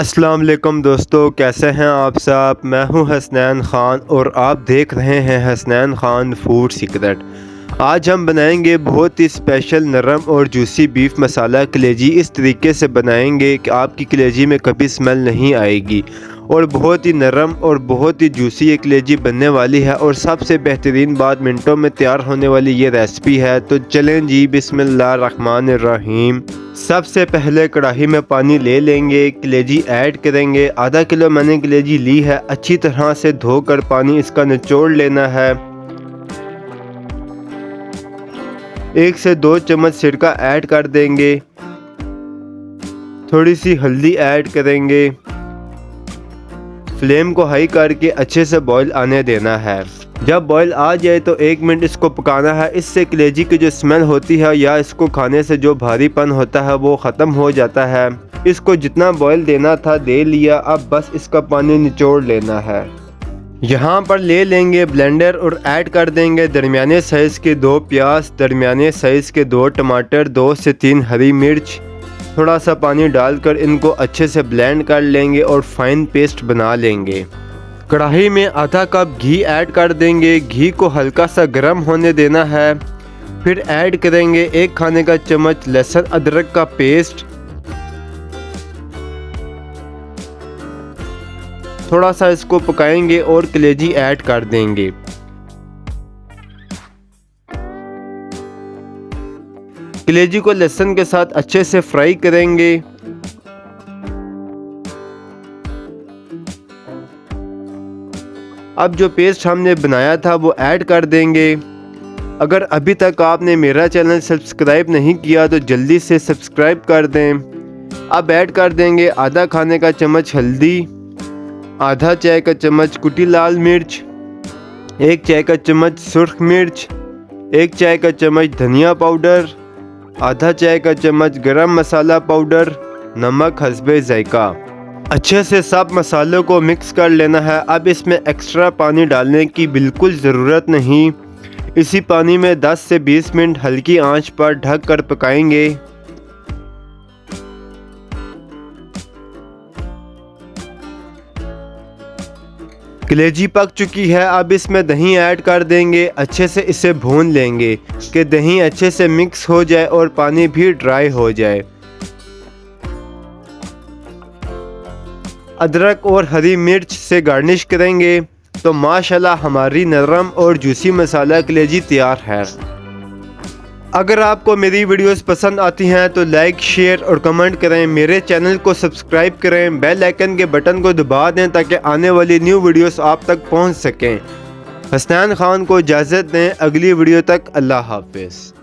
अस्सलाम वालेकुम दोस्तों, कैसे हैं आप सब। मैं हूं हसनैन ख़ान और आप देख रहे हैं हसनैन ख़ान फूड सीक्रेट। आज हम बनाएंगे बहुत ही स्पेशल नरम और जूसी बीफ मसाला कलेजी। इस तरीके से बनाएंगे कि आपकी कलेजी में कभी स्मेल नहीं आएगी और बहुत ही नरम और बहुत ही जूसी ये कलेजी बनने वाली है। और सबसे बेहतरीन बात, मिनटों में तैयार होने वाली ये रेसिपी है। तो चलें जी, बिस्मिल्लाहिर्रहमानिर्रहीम। सबसे पहले कढ़ाई में पानी ले लेंगे, कलेजी ऐड करेंगे। आधा किलो मैंने कलेजी ली है। अच्छी तरह से धोकर पानी इसका निचोड़ लेना है। 1 से 2 चम्मच सिरका ऐड कर देंगे। थोड़ी सी हल्दी ऐड करेंगे। फ्लेम को हाई करके अच्छे से बॉईल आने देना है। जब बॉईल आ जाए तो 1 मिनट इसको पकाना है। इससे कलेजी की जो स्मेल होती है या इसको खाने से जो भारीपन होता है वो ख़त्म हो जाता है। इसको जितना बॉईल देना था दे लिया, अब बस इसका पानी निचोड़ लेना है। यहाँ पर ले लेंगे ब्लेंडर और ऐड कर देंगे दरमियाने साइज़ के 2 प्याज, दरमियाने साइज़ के 2 टमाटर, 2 से 3 हरी मिर्च। थोड़ा सा पानी डालकर इनको अच्छे से ब्लेंड कर लेंगे और फाइन पेस्ट बना लेंगे। कढ़ाई में आधा कप घी ऐड कर देंगे। घी को हल्का सा गर्म होने देना है। फिर ऐड करेंगे 1 खाने का चम्मच लहसुन अदरक का पेस्ट। थोड़ा सा इसको पकाएंगे और कलेजी ऐड कर देंगे। कलेजी को लहसुन के साथ अच्छे से फ्राई करेंगे। अब जो पेस्ट हमने बनाया था वो ऐड कर देंगे। अगर अभी तक आपने मेरा चैनल सब्सक्राइब नहीं किया तो जल्दी से सब्सक्राइब कर दें। अब ऐड कर देंगे आधा खाने का चम्मच हल्दी, आधा चाय का चम्मच कुटी लाल मिर्च, 1 चाय का चम्मच सुर्ख मिर्च, 1 चाय का चम्मच धनिया पाउडर, आधा चाय का चम्मच गरम मसाला पाउडर, नमक हस्बे जायका। अच्छे से सब मसालों को मिक्स कर लेना है। अब इसमें एक्स्ट्रा पानी डालने की बिल्कुल ज़रूरत नहीं। इसी पानी में 10 से 20 मिनट हल्की आंच पर ढक कर पकाएंगे। कलेजी पक चुकी है। अब इसमें दही ऐड कर देंगे। अच्छे से इसे भून लेंगे कि दही अच्छे से मिक्स हो जाए और पानी भी ड्राई हो जाए। अदरक और हरी मिर्च से गार्निश करेंगे तो माशाल्लाह हमारी नरम और जूसी मसाला कलेजी तैयार है। अगर आपको मेरी वीडियोस पसंद आती हैं तो लाइक, शेयर और कमेंट करें। मेरे चैनल को सब्सक्राइब करें। बेल आइकन के बटन को दबा दें ताकि आने वाली न्यू वीडियोस आप तक पहुंच सकें। हसनैन ख़ान को इजाज़त दें। अगली वीडियो तक अल्लाह हाफ़िज़।